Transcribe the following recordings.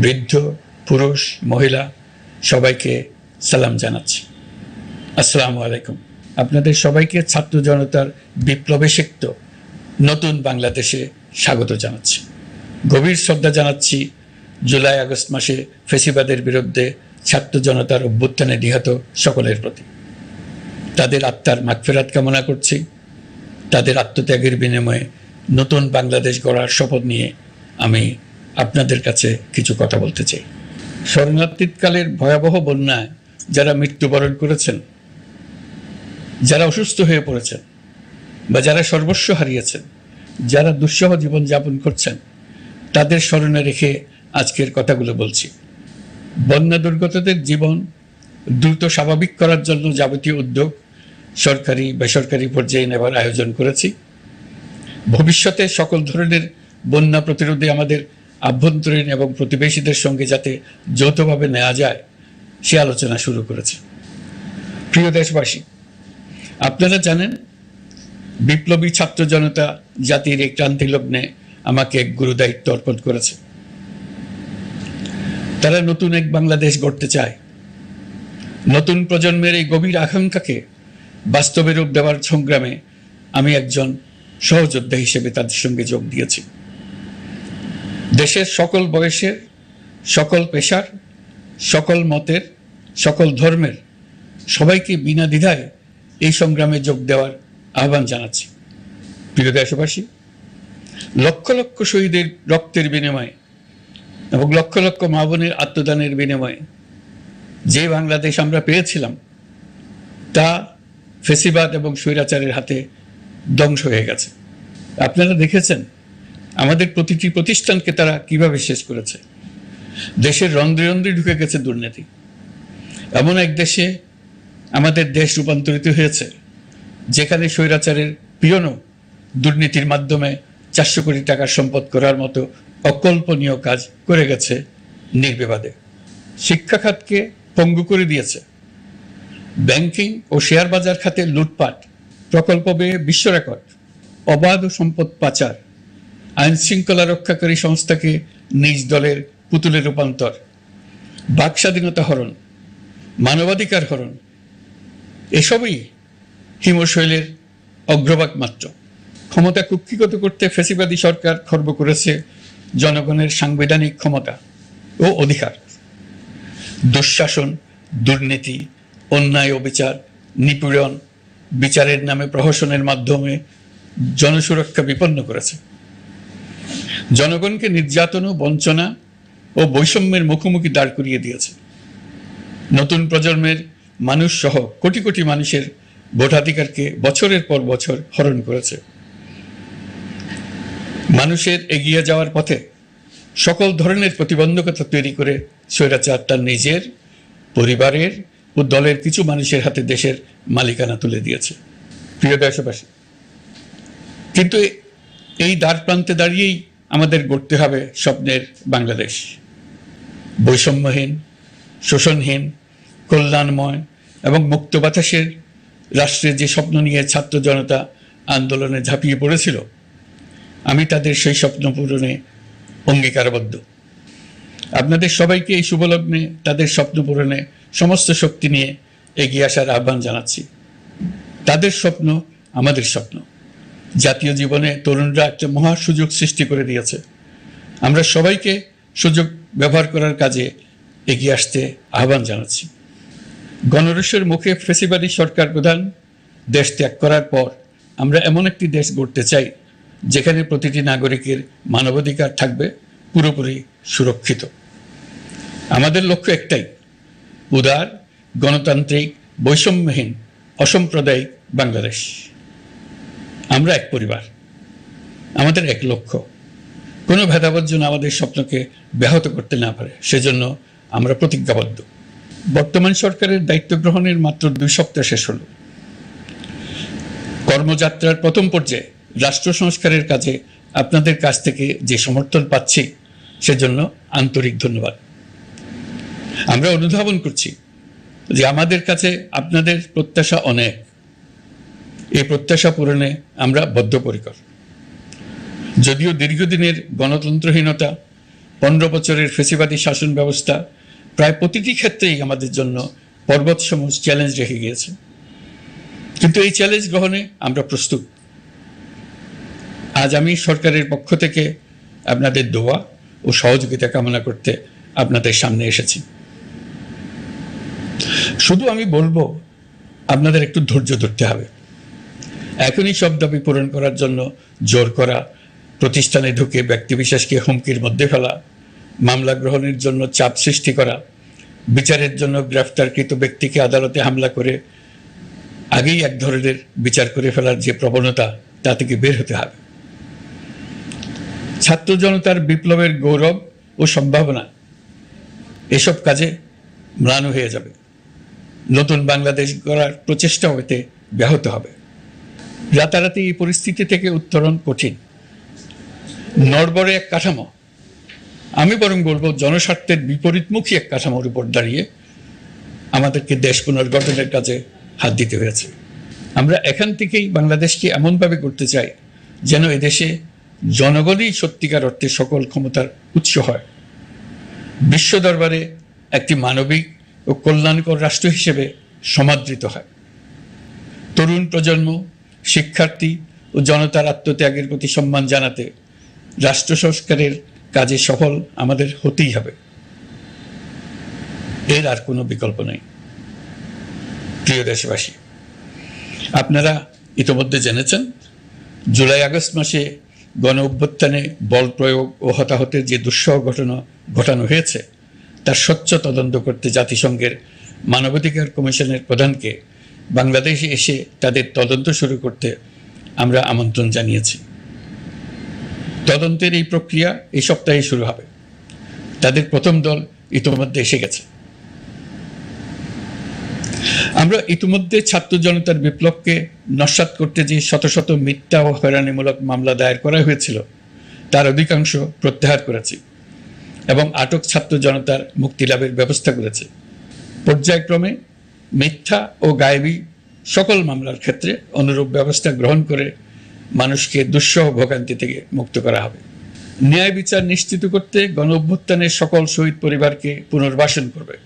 বৃদ্ধ, পুরুষ, মহিলা সবাইকে সালাম জানাচ্ছি। আসসালামু আলাইকুম। আপনাদের সবাইকে ছাত্র জনতার বিপ্লবে সিক্ত নতুন বাংলাদেশে স্বাগত জানাচ্ছি। গভীর শ্রদ্ধা জানাচ্ছি জুলাই আগস্ট মাসে ফ্যাসিবাদের বিরুদ্ধে ছাত্র জনতার অভ্যুত্থানে নিহত সকলের প্রতি। তাদের আত্মার মাগফিরাত কামনা করছি। তাদের আত্মত্যাগের বিনিময়ে নতুন বাংলাদেশ গড়ার শপথ নিয়ে আমি আপনাদের কাছে কিছু কথা বলতে চাই। শরণার্থীকালের ভয়াবহ বন্যায় যারা মৃত্যুবরণ করেছেন, যারা অসুস্থ হয়ে পড়েছেন বা যারা সর্বস্ব হারিয়েছেন, যারা দুঃসহ জীবনযাপন করছেন, তাদের স্মরণে রেখে আজকের কথাগুলো বলছি। বন্যা দুর্গতদের জীবন দ্রুত স্বাভাবিক করার জন্য যাবতীয় উদ্যোগ সরকারি বেসরকারি পর্যায়ে নেবার আয়োজন করেছি। ভবিষ্যতে সকল ধরনের বন্যা প্রতিরোধে আমাদের আভ্যন্তরীণ এবং প্রতিবেশীদের সঙ্গে যাতে যৌথভাবে নেওয়া যায় সে আলোচনা শুরু করেছে। প্রিয় দেশবাসী, আপনারা জানেন বিপ্লবী ছাত্র জনতা জাতির এই ক্রান্তি লগ্নে আমাকে এক গুরু দায়িত্ব অর্পণ করেছে। তারা নতুন এক বাংলাদেশ গড়তে চায়। নতুন প্রজন্মের এই গভীর আকাঙ্ক্ষাকে বাস্তবে রূপ দেওয়ার সংগ্রামে আমি একজন সহযোদ্ধা হিসেবে তাদের সঙ্গে যোগ দিয়েছি। দেশের সকল বয়সের, সকল পেশার, সকল মতের, সকল ধর্মের সবাইকে বিনা দ্বিধায় এই সংগ্রামে যোগ দেওয়ার আহ্বান জানাচ্ছি। প্রিয় দেশবাসী, লক্ষ লক্ষ শহীদের রক্তের বিনিময়ে এবং লক্ষ লক্ষ মা বোনের আত্মদানের বিনিময়ে যে বাংলাদেশ আমরা পেয়েছিলাম তা ফ্যাসিবাদ এবং স্বৈরাচারের হাতে ধ্বংস হয়ে গেছে। আপনারা দেখেছেন আমাদের প্রতিটি প্রতিষ্ঠানকে তারা কিভাবে শেষ করেছে। দেশের রন্ধ্রে রন্ধ্রে ঢুকে গেছে দুর্নীতি। এমন এক দেশে আমাদের দেশ রূপান্তরিত হয়েছে যেখানে স্বৈরাচারের পিয়নও দুর্নীতির মাধ্যমে 400 কোটি টাকার সম্পদ করার মতো অকল্পনীয় কাজ করে গেছে নির্বিবাদে। শিক্ষা খাতকে পঙ্গু করে দিয়েছে। ব্যাংকিং ও শেয়ার বাজার খাতে লুটপাট, প্রকল্প ব্যয়ে বিশ্ব রেকর্ড, অবাধ সম্পদ পাচার, আইন শৃঙ্খলা রক্ষাকারী সংস্থাকে নিজ দলের পুতুলে রূপান্তর, বাক স্বাধীনতা হরণ, মানবাধিকার হরণ, এসবই হিমশৈলের অগ্রভাগ মাত্র। ক্ষমতা কুক্ষিগত করতে ফ্যাসিবাদী সরকার খর্ব করেছে জনগণের সাংবিধানিক ক্ষমতা ও অধিকার। দুঃশাসন, দুর্নীতি, অন্যায়, অবিচার, নিপীড়ন, বিচারের নামে প্রহসনের মাধ্যমে জনসুরক্ষা বিপন্ন করেছে। জনগণকে নির্যাতন, বঞ্চনা ও বৈষম্যের মুখোমুখি দাঁড় করিয়ে দিয়েছে। নতুন প্রজন্মের মানুষ সহ কোটি কোটি মানুষের ভোটাধিকারকে বছরের পর বছর হরণ করেছে। মানুষের এগিয়ে যাওয়ার পথে সকল ধরনের প্রতিবন্ধকতা তৈরি করে স্বৈরাচার তার নিজের, পরিবারের ও দলের কিছু মানুষের হাতে দেশের মালিকানা তুলে দিয়েছে। প্রিয় দেশবাসী, কিন্তু এই দ্বার প্রান্তে দাঁড়িয়েই আমাদের গড়তে হবে স্বপ্নের বাংলাদেশ। বৈষম্যহীন, শোষণহীন, কল্যাণময় এবং মুক্ত বাতাসের রাষ্ট্রের যে স্বপ্ন নিয়ে ছাত্র জনতা আন্দোলনে ঝাঁপিয়ে পড়েছিল, আমি তাদের সেই স্বপ্ন পূরণে অঙ্গীকারবদ্ধ। আপনাদের সবাইকে এই শুভলগ্নে তাদের স্বপ্ন পূরণে সমস্ত শক্তি নিয়ে এগিয়ে আসার আহ্বান জানাচ্ছি। তাদের স্বপ্ন আমাদের স্বপ্ন। জাতীয় জীবনে তরুণরা একটা মহা সুযোগ সৃষ্টি করে দিয়েছে। আমরা সবাইকে সুযোগ ব্যবহার করার কাজে এগিয়ে আসতে আহ্বান জানাচ্ছি। গণরোষের মুখে ফ্যাসিবাদী সরকার প্রধান দেশ ত্যাগ করার পর আমরা এমন একটি দেশ গড়তে চাই যেখানে প্রতিটি নাগরিকের মানবাধিকার থাকবে পুরোপুরি সুরক্ষিত। আমাদের লক্ষ্য একটাই, উদার, গণতান্ত্রিক, বৈষম্যহীন, অসাম্প্রদায়িক বাংলাদেশ। আমরা এক পরিবার, আমাদের এক লক্ষ্য। কোনো ভেদাভেদ যেন আমাদের স্বপ্নকে ব্যাহত করতে না পারে, সেজন্য আমরা প্রতিজ্ঞাবদ্ধ। বর্তমান সরকারের দায়িত্ব গ্রহণের মাত্র 2 সপ্তাহ শেষ হল। কর্মযাত্রার প্রথম পর্যায়ে রাষ্ট্র সংস্কারের কাজে আপনাদের কাছ থেকে যে সমর্থন পাচ্ছি সেজন্য আন্তরিক ধন্যবাদ। আমরা অনুধাবন করছি যে আমাদের কাছে আপনাদের প্রত্যাশা অনেক। এই প্রত্যাশা পূরণে আমরা বদ্ধপরিকর। যদিও দীর্ঘদিনের গণতন্ত্রহীনতা 15 বছরের ফেসিবাদী শাসন ব্যবস্থা প্রায় প্রতিটি ক্ষেত্রেই আমাদের জন্য পর্বতসম চ্যালেঞ্জ রেখে গিয়েছে, কিন্তু এই চ্যালেঞ্জ গ্রহণে আমরা প্রস্তুত। আজ আমি সরকারের পক্ষ থেকে আপনাদের দোয়া ও সহযোগিতা কামনা করতে আপনাদের সামনে এসেছি। শুধু আমি বলবো, আপনাদের একটু ধৈর্য ধরতে হবে। এখনই সব দাবি পূরণ করার জন্য জোর করা, প্রতিষ্ঠানে ঢুকে ব্যক্তিবিশেষকে হুমকির মধ্যে ফেলা, মামলা গ্রহণের জন্য চাপ সৃষ্টি করা, বিচারের জন্য গ্রেফতারকৃত ব্যক্তিকে আদালতে হামলা করে আগেই এক ধরনের বিচার করে ফেলার যে প্রবণতা, তা থেকে বের হতে হবে। ছাত্র জনতার বিপ্লবের গৌরব ও সম্ভাবনা এসব কাজে ম্লান হয়ে যাবে। নতুন বাংলাদেশ গড়ার প্রচেষ্টা হতে ব্যাহত হবে। রাতারাতি এই পরিস্থিতি থেকে উত্তরণ কঠিন। নড়বড়ে এক কাঠামো, আমি বরং বলবো জনস্বার্থের বিপরীতমুখী এক কাঠামোর উপর দাঁড়িয়ে আমাদেরকে দেশ পুনর্গঠনের কাজে হাত দিতে হয়েছে। আমরা এখান থেকেই বাংলাদেশকে এমনভাবে করতে চাই যেন এদেশে জনগণই সত্যিকার অর্থে সকল ক্ষমতার উৎস হয়, বিশ্ব দরবারে একটি মানবিক ও কল্যাণকর রাষ্ট্র হিসেবে সমাদৃত হয়। তরুণ প্রজন্ম, শিক্ষার্থী ও জনতার আত্মত্যাগের প্রতি সম্মান জানাতে রাষ্ট্র সংস্কারের কাজে সফল আমাদের হতেই হবে, এর আর কোনো বিকল্প নেই। প্রিয় দেশবাসী, আপনারা ইতোমধ্যে জেনেছেন জুলাই আগস্ট মাসে গণ অভ্যুত্থানে বল প্রয়োগ ও হতাহতের যে দুঃসহ ঘটনা ঘটানো হয়েছে তার স্বচ্ছ তদন্ত করতে জাতিসংঘের মানবাধিকার কমিশনের প্রধানকে বাংলাদেশে এসে তাদের তদন্ত শুরু করতে আমরা আমন্ত্রণ জানিয়েছি। তদন্তের এই প্রক্রিয়া এই সপ্তাহে শুরু হবে। তাদের প্রথম দল ইতিমধ্যে এসে গেছে। আমরা ইতিমধ্যে ছাত্র জনতার বিপ্লবকে নস্যাৎ করতে যে শত শত মিথ্যা ও হয়রানিমূলক মামলা দায়ের করা হয়েছিল তার অধিকাংশ প্রত্যাহার করেছি এবং আটক ছাত্র জনতার মুক্তি লাভের ব্যবস্থা করেছে। পর্যায়ক্রমে মিথ্যা ও গায়েবী সকল মামলার ক্ষেত্রে অনুরূপ ব্যবস্থা গ্রহণ করে মানুষকে দুঃসহ ভোগান্তি থেকে মুক্ত করা হবে। ন্যায় বিচার নিশ্চিত করতে গণ অভ্যুত্থানের সকল শহীদ পরিবারকে পুনর্বাসন করবে।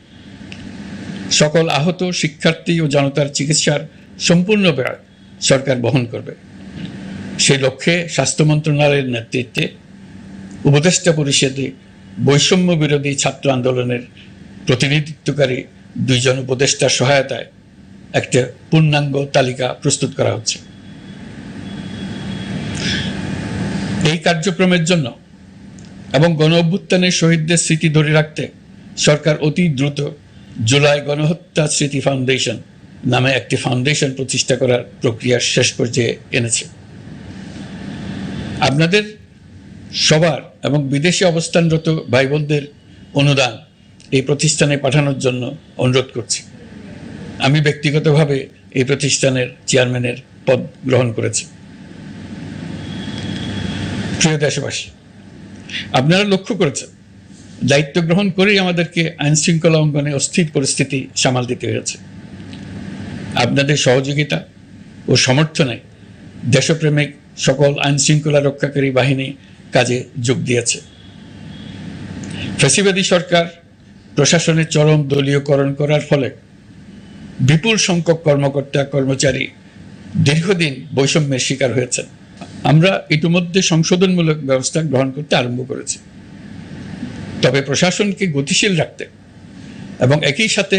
সকল আহত শিক্ষার্থী ও জনতার চিকিৎসার সম্পূর্ণ ব্যয় সরকার বহন করবে। সেই লক্ষ্যে স্বাস্থ্য মন্ত্রণালয়ের নেতৃত্বে উপদেষ্টা পরিষদে বৈষম্য বিরোধী ছাত্র আন্দোলনের প্রতিনিধিত্বকারী 2 জন উপদেষ্টার সহায়তায় একটা পূর্ণাঙ্গ তালিকা প্রস্তুত করা হচ্ছে। এই কার্যক্রমের জন্য এবং গণ অভ্যুত্থানের শহীদদের স্মৃতি ধরে রাখতে সরকার অতি দ্রুত জুলাই গণহত্যা স্মৃতি ফাউন্ডেশন নামে একটি ফাউন্ডেশন প্রতিষ্ঠা করার প্রক্রিয়ার শেষ পর্যায়ে এনেছে। আপনাদের সবার এবং বিদেশে অবস্থানরত ভাই বোনদের অনুদান এই প্রতিষ্ঠানে পাঠানোর জন্য অনুরোধ করছি। আমি ব্যক্তিগতভাবে এই প্রতিষ্ঠানের চেয়ারম্যানের পদ গ্রহণ করেছি। প্রিয় দেশবাসী, আপনারা লক্ষ্য করেছেন দায়িত্ব গ্রহণ করেই আমাদেরকে আইন শৃঙ্খলা অঙ্গনে অস্থির পরিস্থিতি সামাল দিতে হয়েছে। আপনাদের সহযোগিতা ও সমর্থনে দেশপ্রেমিক সকল আইন শৃঙ্খলা রক্ষাকারী বাহিনী কাজে যোগ দিয়েছে। ফ্যাসিবাদী সরকার প্রশাসনের চরম দলীয়করণ করার ফলে বিপুল সংখ্যক কর্মকর্তা কর্মচারী দীর্ঘদিন বৈষম্যের শিকার হয়েছেন। আমরা ইতিমধ্যে সংশোধনমূলক ব্যবস্থা গ্রহণ করতে আরম্ভ করেছি, তবে প্রশাসনকে গতিশীল রাখতে এবং একই সাথে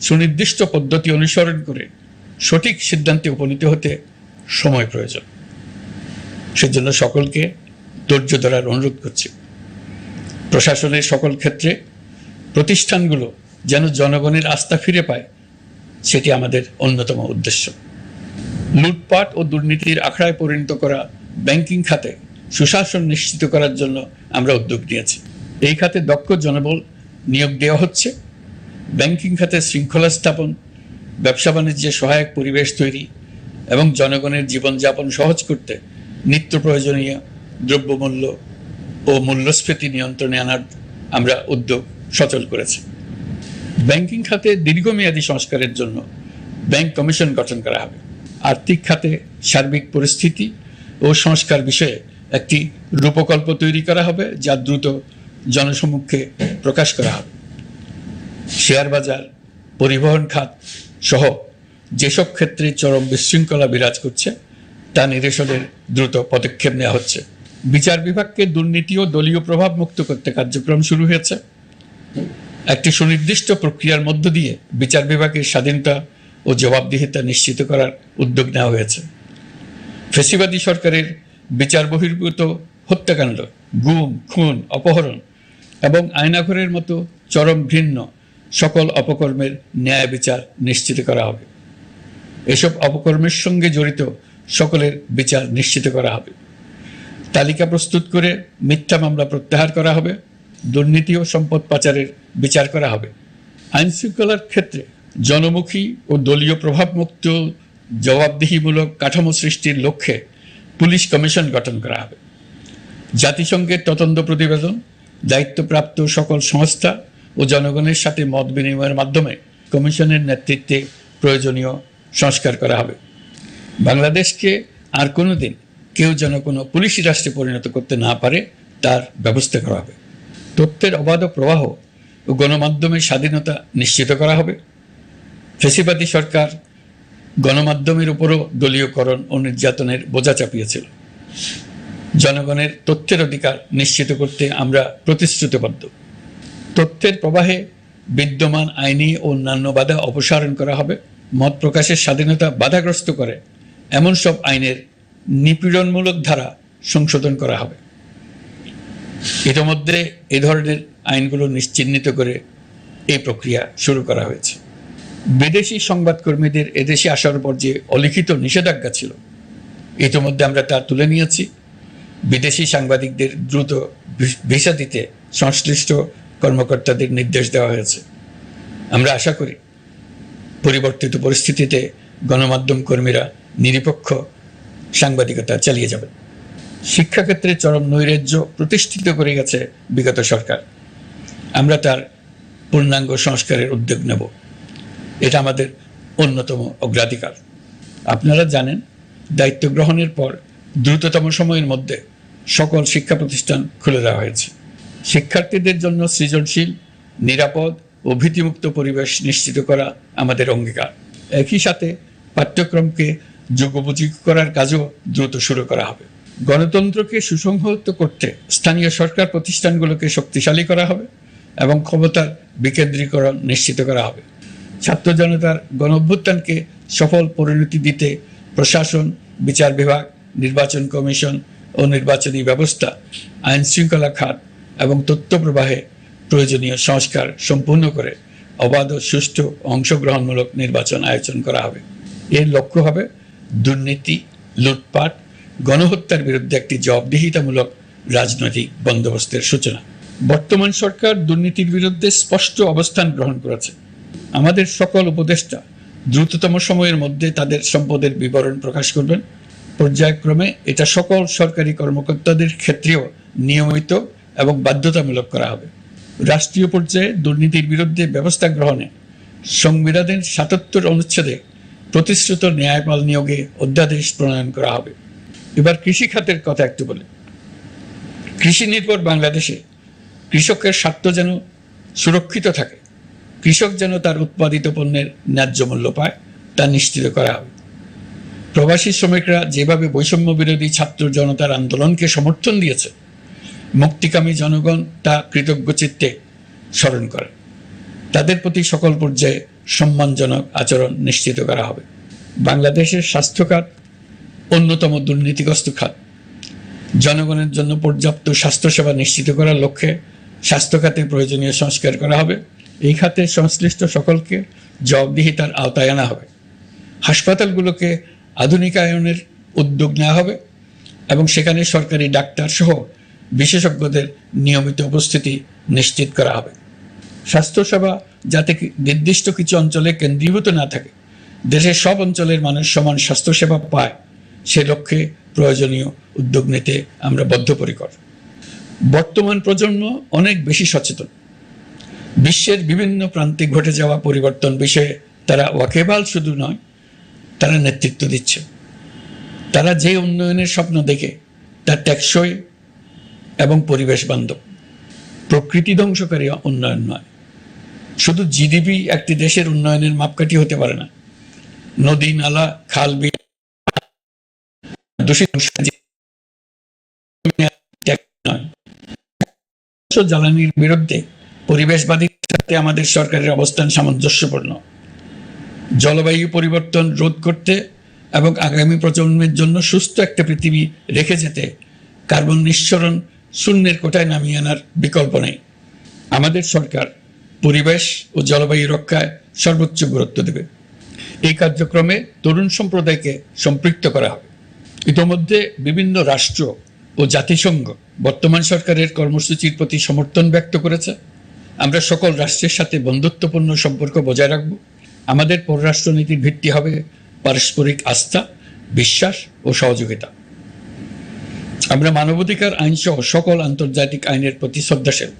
সুনির্দিষ্ট পদ্ধতি অনুসরণ করে সঠিক সিদ্ধান্তে উপনীত হতে সময় প্রয়োজন। সেজন্য সকলকে ধৈর্য ধরার অনুরোধ করছি। প্রশাসনের সকল ক্ষেত্রে প্রতিষ্ঠানগুলো যেন জনগণের আস্থা ফিরে পায়, সেটি আমাদের অন্যতম উদ্দেশ্য। লুটপাট ও দুর্নীতির আখড়ায় পরিণত করা ব্যাংকিং খাতে সুশাসন নিশ্চিত করার জন্য আমরা উদ্যোগ নিয়েছি। এই খাতে দক্ষ জনবল নিয়োগ দেওয়া হচ্ছে। ব্যাংকিং খাতে শৃঙ্খলা স্থাপন, ব্যবসা বাণিজ্যে সহায়ক পরিবেশ তৈরি এবং জনগণের জীবনযাপন সহজ করতে নিত্য প্রয়োজনীয় দ্রব্যমূল্য ও মূল্যস্ফীতি নিয়ন্ত্রণে আনার আমরা উদ্যোগ সচল করেছি। ব্যাংকিং খাতে দীর্ঘমেয়াদী সংস্কারের জন্য ব্যাংক কমিশন গঠন করা হবে। আর্থিক খাতে সার্বিক পরিস্থিতি ও সংস্কার বিষয়ে একটি রূপকল্প তৈরি করা হবে, যা দ্রুত জনসমক্ষে প্রকাশ করা হবে। শেয়ার বাজার, পরিবহন খাত সহ যেসব ক্ষেত্রে চরম বিশৃঙ্খলা বিরাজ করছে তা নিরসনের দ্রুত পদক্ষেপ নেওয়া হচ্ছে। বিচার বিভাগকে দুর্নীতি ও দলীয় প্রভাব মুক্ত করতে কার্যক্রম শুরু হয়েছে। একটি সুনির্দিষ্ট প্রক্রিয়ার মধ্য দিয়ে বিচার বিভাগের স্বাধীনতা ও জবাবদিহিতা নিশ্চিত করার উদ্যোগ নেওয়া হয়েছে। ফ্যাসিবাদী সরকারের বিচার বহির্ভূত হত্যাকাণ্ড, গুম, খুন, অপহরণ এবং আয়নাঘরের মতো চরম ঘৃণ্য সকল অপকর্মের ন্যায় বিচার নিশ্চিত করা হবে। এসব অপকর্মের সঙ্গে জড়িত সকলের বিচার নিশ্চিত করা হবে। তালিকা প্রস্তুত করে মিথ্যা মামলা প্রত্যাহার করা হবে। দুর্নীতি ও সম্পদ পাচারের বিচার করা হবে। আইন শৃঙ্খলার ক্ষেত্রে জনমুখী ও দলীয় প্রভাবমুক্ত জবাবদিহিমূলক কাঠামো সৃষ্টির লক্ষ্যে পুলিশ কমিশন গঠন করা হবে। জাতিসংঘের তদন্ত প্রতিবেদন, দায়িত্বপ্রাপ্ত সকল সংস্থা ও জনগণের সাথে মত বিনিময়ের মাধ্যমে কমিশনের নেতৃত্বে প্রয়োজনীয় সংস্কার করা হবে। বাংলাদেশকে আর কোনোদিন কেউ যেন কোনো পুলিশি রাষ্ট্রে পরিণত করতে না পারে তার ব্যবস্থা করা হবে। তথ্যের অবাধ প্রবাহ ও গণমাধ্যমের স্বাধীনতা নিশ্চিত করা হবে। ফ্যাসিবাদী সরকার গণমাধ্যমের উপরও দলীয়করণ ও নির্যাতনের বোঝা চাপিয়েছিল। জনগণের তথ্যের অধিকার নিশ্চিত করতে আমরা প্রতিশ্রুতিবদ্ধ। তথ্যের প্রবাহে বিদ্যমান আইনি ও অন্যান্য বাধা অপসারণ করা হবে। মত প্রকাশের স্বাধীনতা বাধাগ্রস্ত করে এমন সব আইনের নিপীড়নমূলক ধারা সংশোধন করা হবে। ইতিমধ্যে এ ধরনের আইনগুলো নিশ্চিহ্নিত করে এই প্রক্রিয়া শুরু করা হয়েছে। বিদেশি সংবাদকর্মীদের এদেশে আসার পর যে অলিখিত নিষেধাজ্ঞা ছিল, ইতিমধ্যে আমরা তা তুলে নিয়েছি। বিদেশি সাংবাদিকদের দ্রুত ভিসা দিতে সংশ্লিষ্ট কর্মকর্তাদের নির্দেশ দেওয়া হয়েছে। আমরা আশা করি পরিবর্তিত পরিস্থিতিতে গণমাধ্যম কর্মীরা নিরপেক্ষ সাংবাদিকতা চালিয়ে যাবেন। শিক্ষাক্ষেত্রে চরম নৈরাজ্য প্রতিষ্ঠিত করে গেছে বিগত সরকার। আমরা তার পূর্ণাঙ্গ সংস্কারের উদ্যোগ নেব। এটা আমাদের অন্যতম অগ্রাধিকার। আপনারা জানেন, দায়িত্ব গ্রহণের পর দ্রুততম সময়ের মধ্যে সকল শিক্ষা প্রতিষ্ঠান খুলে দেওয়া হয়েছে। শিক্ষার্থীদের জন্য সৃজনশীল, নিরাপদ ও ভীতিমুক্ত পরিবেশ নিশ্চিত করা আমাদের অঙ্গীকার। একই সাথে পাঠ্যক্রমকে যুগোপযোগী করার কাজও দ্রুত শুরু করা হবে। গণতন্ত্রকে সুসংহত করতে স্থানীয় সরকার প্রতিষ্ঠানগুলোকে শক্তিশালী করা হবে এবং ক্ষমতার বিকেন্দ্রীকরণ নিশ্চিত করা হবে। ছাত্র জনতার গণঅভ্যুত্থানকে সফল পরিণতি দিতে প্রশাসন, বিচার বিভাগ, নির্বাচন কমিশন ও নির্বাচনী ব্যবস্থা, আইন শৃঙ্খলা খাত এবং তথ্য প্রবাহে প্রয়োজনীয় সংস্কার সম্পূর্ণ করে অবাধ ও সুষ্ঠু অংশগ্রহণমূলক নির্বাচন আয়োজন করা হবে। এর লক্ষ্য হবে দুর্নীতি, লুটপাট, গণহত্যার বিরুদ্ধে একটি জবাবদিহিতামূলক রাজনৈতিক বন্দোবস্তের সূচনা। বর্তমান সরকার দুর্নীতির বিরুদ্ধে স্পষ্ট অবস্থান গ্রহণ করেছে। আমাদের সকল উপদেষ্টা দ্রুততম সময়ের মধ্যে তাদের সম্পদের বিবরণ প্রকাশ করবেন। পর্যায়ক্রমে এটা সকল সরকারি কর্মকর্তাদের ক্ষেত্রেও নিয়মিত এবং বাধ্যতামূলক করা হবে। রাষ্ট্রীয় পর্যায়ে দুর্নীতির বিরুদ্ধে ব্যবস্থা গ্রহণে সংবিধানের ৭৭ অনুচ্ছেদে প্রতিশ্রুত ন্যায়পাল নিয়োগে অধ্যাদেশ প্রণয়ন করা হবে। এবার কৃষি খাতের কথা একটু বলি। কৃষি নির্ভর বাংলাদেশে কৃষকের স্বার্থ যেন সুরক্ষিত থাকে, কৃষক যেন তার উৎপাদিত পণ্যের ন্যায্য মূল্য পায়, তা নিশ্চিত করা হবে। প্রবাসী শ্রমিকরা যেভাবে বৈষম্য বিরোধী ছাত্র জনতার আন্দোলনকে সমর্থন দিয়েছে, মুক্তিকামী জনগণ তা কৃতজ্ঞ চিত্তে স্মরণ করে। তাদের প্রতি সকল পর্যায়ে সম্মানজনক আচরণ নিশ্চিত করা হবে। বাংলাদেশের স্বাস্থ্য খাত অন্যতম দুর্নীতিগ্রস্ত খাত। জনগণের জন্য পর্যাপ্ত স্বাস্থ্যসেবা নিশ্চিত করার লক্ষ্যে স্বাস্থ্য খাতে প্রয়োজনীয় সংস্কার করা হবে। এই খাতে সংশ্লিষ্ট সকলকে জবাবদিহিতার আওতায় আনা হবে। হাসপাতালগুলোকে আধুনিকায়নের উদ্যোগ নেওয়া হবে এবং সেখানে সরকারি ডাক্তার সহ বিশেষজ্ঞদের নিয়মিত উপস্থিতি নিশ্চিত করা হবে। স্বাস্থ্যসেবা যাতে নির্দিষ্ট কিছু অঞ্চলে কেন্দ্রীভূত না থাকে, দেশের সব অঞ্চলের মানুষ সমান স্বাস্থ্যসেবা পায়, সে লক্ষ্যে প্রয়োজনীয় উদ্যোগ নিতে আমরা বদ্ধপরিকর। বর্তমান প্রজন্ম অনেক বেশি সচেতন। বিশ্বের বিভিন্ন প্রান্তে ঘটে যাওয়া পরিবর্তন বিষয়ে তারা ওয়াকিবহাল শুধু নয়, তারা নেতৃত্ব দিচ্ছে। তারা যে উন্নয়নের স্বপ্ন দেখে তা টেকসই এবং পরিবেশ বান্ধব। প্রকৃতি ধ্বংসকারী উন্নয়ন নয়। শুধু জিডিপি একটি দেশের উন্নয়নের মাপকাঠি হতে পারে না। নদী, নালা, খাল, বিল দূষিত জ্বালানির বিরুদ্ধে পরিবেশবাদী সাথে আমাদের সরকারের অবস্থান সামঞ্জস্যপূর্ণ। জলবায়ু পরিবর্তন রোধ করতে এবং আগামী প্রজন্মের জন্য সুস্থ একটা পৃথিবী রেখে যেতে কার্বন নিঃসরণ শূন্যের কোটায় নামিয়ে আনার বিকল্প নেই। আমাদের সরকার পরিবেশ ও জলবায়ু রক্ষায় সর্বোচ্চ গুরুত্ব দেবে। এই কার্যক্রমে তরুণ সম্প্রদায়কে সম্পৃক্ত করা হবে। ইতোমধ্যে বিভিন্ন রাষ্ট্র ও জাতিসংঘ বর্তমান সরকারের কর্মসূচির প্রতি সমর্থন ব্যক্ত করেছে। আমরা সকল রাষ্ট্রের সাথে বন্ধুত্বপূর্ণ সম্পর্ক বজায় রাখব। আমাদের পররাষ্ট্রনীতির ভিত্তি হবে পারস্পরিক আস্থা, বিশ্বাস ও সহযোগিতা। আমরা মানবাধিকার আইন সহ সকল আন্তর্জাতিক আইনের প্রতি শ্রদ্ধাশীল।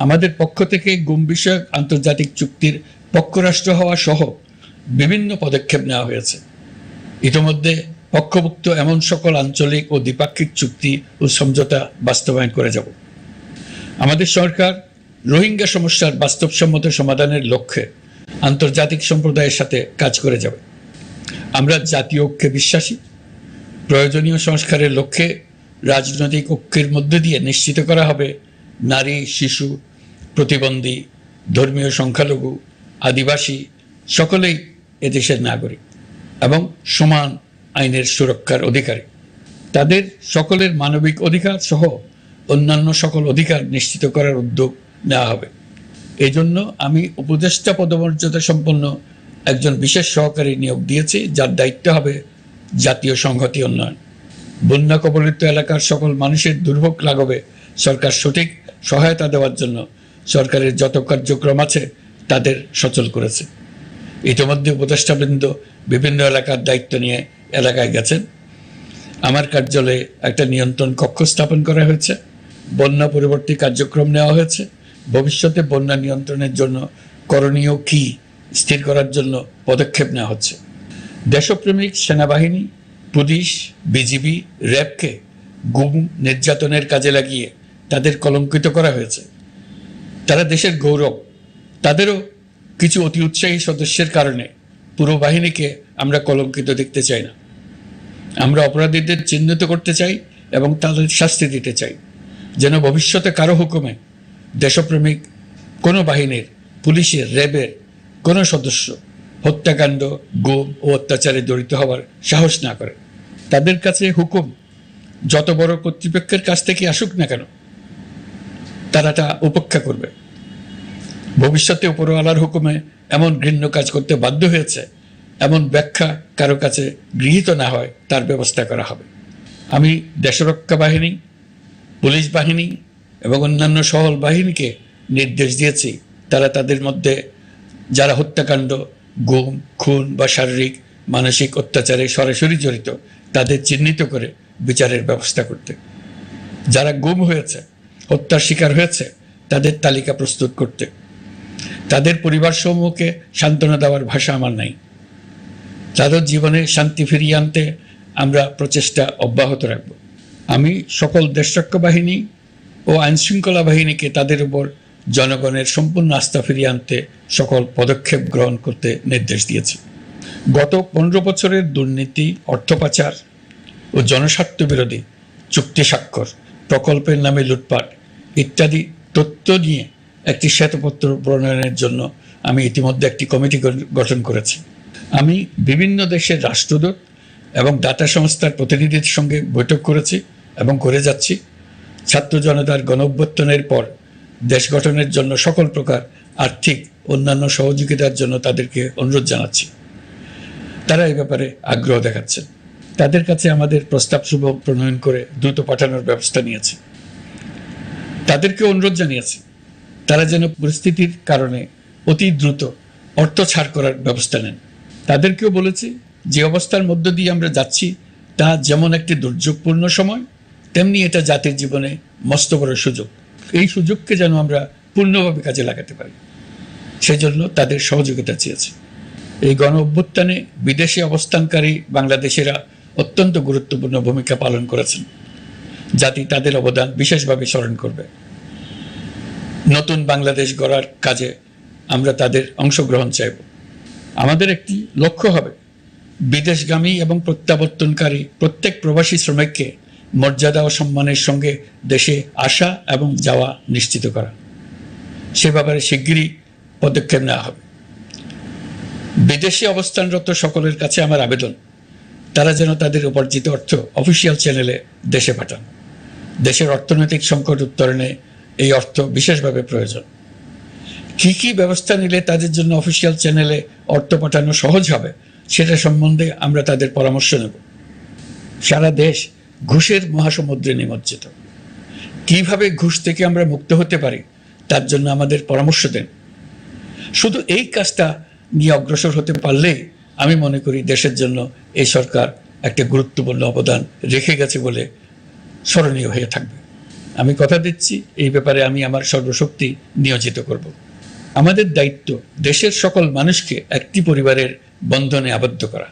আমাদের পক্ষ থেকে গুম বিষয়ক আন্তর্জাতিক চুক্তির পক্ষরাষ্ট্র হওয়া সহ বিভিন্ন পদক্ষেপ নেওয়া হয়েছে। ইতোমধ্যে পক্ষভুক্ত এমন সকল আঞ্চলিক ও দ্বিপাক্ষিক চুক্তি ও সমঝোতা বাস্তবায়ন করে যাব। আমাদের সরকার রোহিঙ্গা সমস্যার বাস্তবসম্মত সমাধানের লক্ষ্যে আন্তর্জাতিক সম্প্রদায়ের সাথে কাজ করে যাবে। আমরা জাতীয় ঐক্যে বিশ্বাসী। প্রয়োজনীয় সংস্কারের লক্ষ্যে রাজনৈতিক ঐক্যের মধ্য দিয়ে নিশ্চিত করা হবে নারী, শিশু, প্রতিবন্ধী, ধর্মীয় সংখ্যালঘু, আদিবাসী সকলেই এদেশের নাগরিক এবং সমান আইনের সুরক্ষার অধিকারী। তাদের সকলের মানবিক অধিকার সহ অন্যান্য সকল অধিকার নিশ্চিত করার উদ্যোগ নেওয়া হবে। এই জন্য আমি উপদেষ্টা পদমর্যাদা সম্পন্ন একজন বিশেষ সহকারী নিয়োগ দিয়েছি, যার দায়িত্ব হবে জাতীয় সংহতি উন্নয়ন। বন্যা কবলিত এলাকার সকল মানুষের দুর্ভোগ লাঘবে সরকার সঠিক সহায়তা দেওয়ার জন্য সরকারের যত কার্যক্রম আছে তাদের সচল করেছে। ইতিমধ্যে উপদেষ্টাবৃন্দ বিভিন্ন এলাকার দায়িত্ব নিয়ে এলাকায় গেছেন। আমার কার্যালয়ে একটা নিয়ন্ত্রণ কক্ষ স্থাপন করা হয়েছে। বন্যা পরবর্তী কার্যক্রম নেওয়া হয়েছে। ভবিষ্যতে বন্যা নিয়ন্ত্রণের জন্য করণীয় কি স্থির করার জন্য পদক্ষেপ নেওয়া হচ্ছে। দেশপ্রেমিক সেনাবাহিনী, পুলিশ, বিজিবি, র্যাবকে গুম নির্যাতনের কাজে লাগিয়ে তাদের কলঙ্কিত করা হয়েছে। তারা দেশের গৌরব। তাদেরও কিছু অতি উৎসাহী সদস্যের কারণে পুরো বাহিনীকে আমরা কলঙ্কিত দেখতে চাই না। আমরা অপরাধীদের চিহ্নিত করতে চাই এবং তাদের শাস্তি দিতে চাই, যেন ভবিষ্যতে কারো হুকুমে দেশপ্রেমিক কোনো বাহিনীর, পুলিশের, র্যাবের কোনো সদস্য হত্যাকাণ্ড, গুম ও অত্যাচারে জড়িত হওয়ার সাহস না করে। তাদের কাছে হুকুম যত বড় কর্তৃপক্ষের কাছ থেকে আসুক না কেন, তারা তা উপেক্ষা করবে। ভবিষ্যতে উপরওয়ালার হুকুমে এমন ঘৃণ্য কাজ করতে বাধ্য হয়েছে এমন ব্যাখ্যা কারো কাছে গৃহীত না হয় তার ব্যবস্থা করা হবে। আমি দেশরক্ষা বাহিনী, পুলিশ বাহিনী এবং অন্যান্য সহল বাহিনীকে নির্দেশ দিয়েছি তারা তাদের মধ্যে যারা হত্যাকাণ্ড, গুম, খুন বা শারীরিক মানসিক অত্যাচারে সরাসরি জড়িত তাদের চিহ্নিত করে বিচারের ব্যবস্থা করতে। যারা গুম হয়েছে, হত্যার শিকার হয়েছে তাদের তালিকা প্রস্তুত করতে। তাদের পরিবার সমূহকে সান্ত্বনা দেওয়ার ভাষা আমার নাই। তাদের জীবনে শান্তি ফিরিয়ে আনতে আমরা প্রচেষ্টা অব্যাহত রাখব। আমি সকল দেশরক্ষা বাহিনী ও আইনশৃঙ্খলা বাহিনীকে তাদের উপর জনগণের সম্পূর্ণ আস্থা ফিরিয়ে আনতে সকল পদক্ষেপ গ্রহণ করতে নির্দেশ দিয়েছি। গত 15 বছরের দুর্নীতি, অর্থ পাচার ও জনস্বার্থ বিরোধী চুক্তি স্বাক্ষর, প্রকল্পের নামে লুটপাট ইত্যাদি তথ্য নিয়ে একটি শ্বেতপত্র প্রণয়নের জন্য আমি ইতিমধ্যে একটি কমিটি গঠন করেছি। আমি বিভিন্ন দেশের রাষ্ট্রদূত এবং দাতা সংস্থার প্রতিনিধিদের সঙ্গে বৈঠক করেছি এবং করে যাচ্ছি। ছাত্র জনতার গণঅভ্যুত্থানের পর দেশ গঠনের জন্য সকল প্রকার আর্থিক অন্যান্য সহযোগিতার জন্য তাদেরকে অনুরোধ জানাচ্ছি। তারা এই ব্যাপারে আগ্রহ দেখাচ্ছেন। তাদের কাছে আমাদের প্রস্তাবসমূহ প্রণয়ন করে দ্রুত পাঠানোর ব্যবস্থা নিয়েছি। তাদেরকে অনুরোধ জানিয়েছি তারা যেন পরিস্থিতির কারণে অতি দ্রুত অর্থ ছাড় করার ব্যবস্থা নেন। তাদেরকেও বলেছি যে অবস্থার মধ্য দিয়ে আমরা যাচ্ছি তা যেমন একটি দুর্যোগপূর্ণ সময়, তেমনি এটা জাতির জীবনে মস্ত বড় সুযোগ। এই সুযোগকে যেন আমরা পূর্ণভাবে কাজে লাগাতে পারি, সেজন্য তাদের সহযোগিতা চেয়েছি। এই গণ অভ্যুত্থানে বিদেশে অবস্থানকারী বাংলাদেশিরা অত্যন্ত গুরুত্বপূর্ণ ভূমিকা পালন করেছেন। জাতি তাদের অবদান বিশেষভাবে স্মরণ করবে। নতুন বাংলাদেশ গড়ার কাজে আমরা তাদের অংশগ্রহণ চাইব। আমাদের একটি লক্ষ্য হবে বিদেশগামী এবং প্রত্যাবর্তনকারী প্রত্যেক প্রবাসী শ্রমিককে মর্যাদা ও সম্মানের সঙ্গে দেশে আসা এবং যাওয়া নিশ্চিত করা। সে ব্যাপারে শিগগিরই পদক্ষেপ নেওয়া হবে। বিদেশে অবস্থানরত সকলের কাছে আমার আবেদন, তারা যেন তাদের উপার্জিত অর্থ অফিসিয়াল চ্যানেলে দেশে পাঠান। দেশের অর্থনৈতিক সংকট উত্তরণে এই অর্থ বিশেষভাবে প্রয়োজন। কি কি ব্যবস্থা নিলে তাদের জন্য অফিসিয়াল চ্যানেলে অর্থ পাঠানো সহজ হবে সেটা সম্বন্ধে আমরা তাদের পরামর্শ নেব। সারা দেশ ঘুষের মহাসমুদ্রে নিমজ্জিত। কিভাবে ঘুষ থেকে আমরা মুক্ত হতে পারি তার জন্য আমাদের পরামর্শ দেন। শুধু এই কাজটা নিয়ে অগ্রসর হতে পারলেই আমি মনে করি দেশের জন্য এই সরকার একটা গুরুত্বপূর্ণ অবদান রেখে গেছে বলে স্মরণীয় হয়ে থাকবে। আমি কথা দিচ্ছি, এই ব্যাপারে আমি আমার সর্বশক্তি নিয়োজিত করব। আমাদের দায়িত্ব দেশের সকল মানুষকে একটি পরিবারের বন্ধনে আবদ্ধ করা।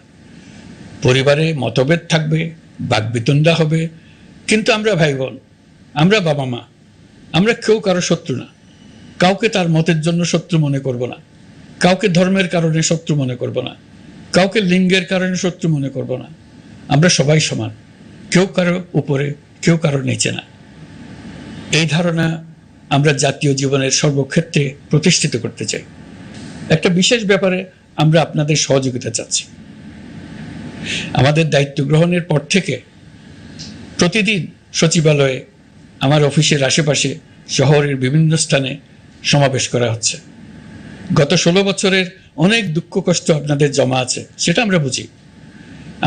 পরিবারে মতভেদ থাকবে, বাকবিতণ্ডা হবে, কিন্তু আমরা ভাই বোন, আমরা বাবা মা, আমরা কেউ কারো শত্রু না। কাউকে তার মতের জন্য শত্রু মনে করব না, কাউকে ধর্মের কারণে শত্রু মনে করব না, কাউকে লিঙ্গের কারণে শত্রু মনে করব না। আমরা সবাই সমান, কেউ কারো উপরে, কেউ কারো নিচে না। এই ধারণা আমরা জাতীয় জীবনের সর্বক্ষেত্রে প্রতিষ্ঠিত করতে চাই। একটা বিশেষ ব্যাপারে আমরা আপনাদের সহযোগিতা চাচ্ছি। আমাদের দায়িত্ব গ্রহণের পর থেকে প্রতিদিন সচিবালয়ে, আমার অফিসের আশেপাশে, শহরের বিভিন্ন স্থানে সমাবেশ করা হচ্ছে। গত 16 বছরের অনেক দুঃখ কষ্ট আপনাদের জমা আছে, সেটা আমরা বুঝি।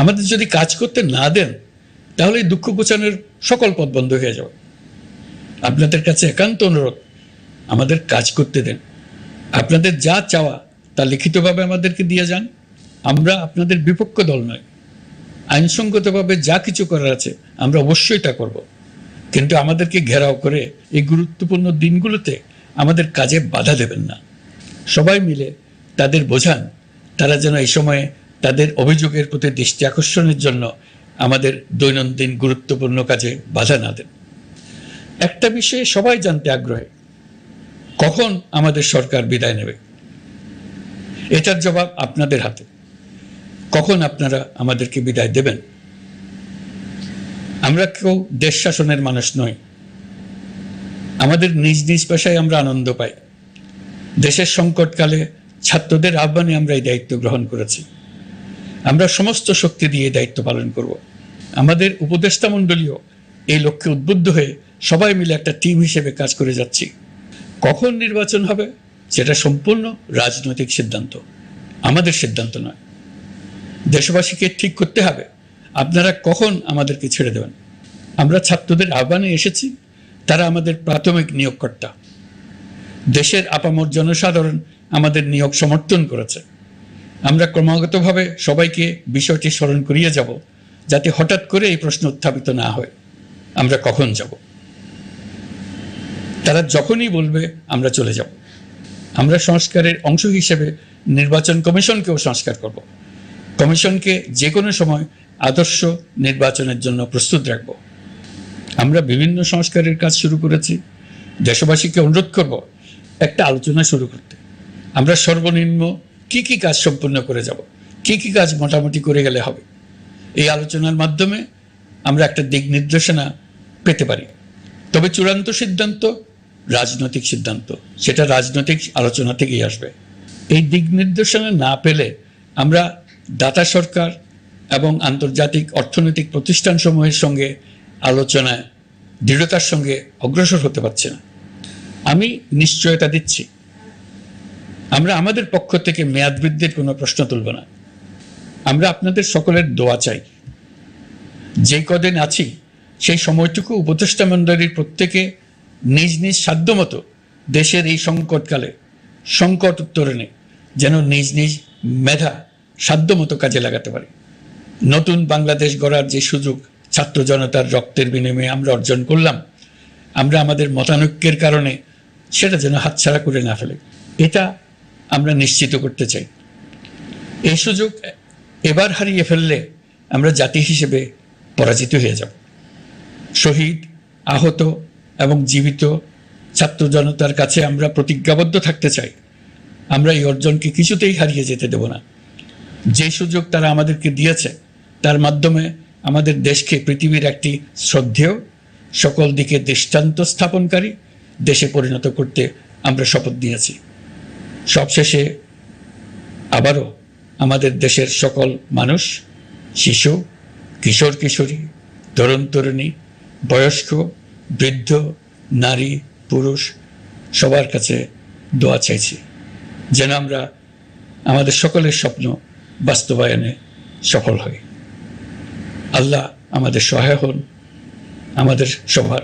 আমাদের যদি কাজ করতে না দেন তাহলে দুঃখ ঘোচানোর সকল পথ বন্ধ হয়ে যাবে। আপনাদের কাছে একান্ত অনুরোধ, আমাদের কাজ করতে দেন। আপনাদের যা চাওয়া তা লিখিতভাবে আমাদেরকে দিয়ে যান। আমরা আপনাদের বিপক্ষ দল নয়। আইনসঙ্গতভাবে যা কিছু করার আছে আমরা অবশ্যই তা করব, কিন্তু আমাদেরকে ঘেরাও করে এই গুরুত্বপূর্ণ দিনগুলোতে আমাদের কাজে বাধা দেবেন না। সবাই মিলে তাদের বোঝান, তারা যেন এই সময়ে তাদের অভিযোগের প্রতি দৃষ্টি আকর্ষণের জন্য আমাদের দৈনন্দিন গুরুত্বপূর্ণ কাজে বাধা না দেন। একটা বিষয়ে সবাই জানতে আগ্রহী, কখন আমাদের সরকার বিদায় নেবে। এটার জবাব আপনাদের হাতে। কখন আপনারা আমাদেরকে বিদায় দেবেন? আমরা কেউ দেশ শাসনের মানুষ নই। আমাদের নিজ নিজ পেশায় আমরা আনন্দ পাই। দেশের সংকটকালে ছাত্রদের আহ্বানে আমরা এই দায়িত্ব গ্রহণ করেছি। আমরা সমস্ত শক্তি দিয়ে দায়িত্ব পালন করব। আমাদের উপদেষ্টা মণ্ডলীও এই লক্ষ্যে উদ্বুদ্ধ হয়ে সবাই মিলে একটা টিম হিসেবে কাজ করে যাচ্ছি। কখন নির্বাচন হবে সেটা সম্পূর্ণ রাজনৈতিক সিদ্ধান্ত, আমাদের সিদ্ধান্ত নয়। দেশবাসীকে ঠিক করতে হবে আপনারা কখন আমাদেরকে ছেড়ে দেবেন। আমরা ছাত্রদের আহ্বানে এসেছি, তারা আমাদের প্রাথমিক নিয়োগকর্তা। দেশের আপামর জনসাধারণ আমাদের নিয়োগ সমর্থন করেছে। আমরা ক্রমাগতভাবে সবাইকে বিষয়টি স্মরণ করিয়ে যাব, যাতে হঠাৎ করে এই প্রশ্ন উত্থাপিত না হয় আমরা কখন যাব। তারা যখনই বলবে আমরা চলে যাব। আমরা সংস্কারের অংশ হিসেবে নির্বাচন কমিশনকেও সংস্কার করব। কমিশনকে যে কোনো সময় আদর্শ নির্বাচনের জন্য প্রস্তুত রাখব। আমরা বিভিন্ন সংস্কারের কাজ শুরু করেছি। দেশবাসীকে অনুরোধ করব একটা আলোচনা শুরু করতে। আমরা সর্বনিম্ন কি কি কাজ সম্পন্ন করে যাব, কি কি কাজ মোটামুটি করে গেলে হবে। এই আলোচনার মাধ্যমে আমরা একটা দিক নির্দেশনা পেতে পারি। তবে চূড়ান্ত সিদ্ধান্ত রাজনৈতিক সিদ্ধান্ত, সেটা রাজনৈতিক আলোচনা থেকেই আসবে। এই দিক নির্দেশনা না পেলে আমরা দাতা সরকার এবং আন্তর্জাতিক অর্থনৈতিক প্রতিষ্ঠানসমূহের সঙ্গে আলোচনায় দৃঢ়তার সঙ্গে অগ্রসর হতে পারছি না। আমি নিশ্চয়তা দিচ্ছি, আমরা আমাদের পক্ষ থেকে মেয়াদ বৃদ্ধির কোনো প্রশ্ন তুলব না। আমরা আপনাদের সকলের দোয়া চাই। যে কদিন আছি সেই সময়টুকু উপদেষ্টা মণ্ডলীর প্রত্যেকে নিজ নিজ সাধ্যমতো দেশের এই সংকটকালে সংকট উত্তরণে যেন নিজ নিজ মেধা সাধ্যমতো কাজে লাগাতে পারি। নতুন বাংলাদেশ গড়ার যে সুযোগ ছাত্র জনতার রক্তের বিনিময়ে আমরা অর্জন করলাম, আমরা আমাদের মতানৈক্যের কারণে সেটা যেন হাতছাড়া করে না ফেলে, এটা আমরা নিশ্চিত করতে চাই। এই সুযোগ এবার হারিয়ে ফেললে আমরা জাতি হিসেবে পরাজিত হয়ে যাব। শহীদ, আহত এবং জীবিত ছাত্র জনতার কাছে আমরা প্রতিজ্ঞাবদ্ধ থাকতে চাই, আমরা এই অর্জনকে কিছুতেই হারিয়ে যেতে দেব না। যে সুযোগ তারা আমাদেরকে দিয়েছে তার মাধ্যমে আমাদের দেশকে পৃথিবীর একটি শ্রদ্ধেয়, সকল দিকে দৃষ্টান্ত স্থাপনকারী দেশে পরিণত করতে আমরা শপথ নিয়েছি। সবশেষে আবারও আমাদের দেশের সকল মানুষ, শিশু, কিশোর কিশোরী, তরুণ তরুণী, বয়স্ক, বৃদ্ধ, নারী, পুরুষ সবার কাছে দোয়া চাইছি যেন আমরা আমাদের সকলের স্বপ্ন বাস্তবায়নে সফল হই। আল্লাহ আমাদের সহায় হন, আমাদের সবার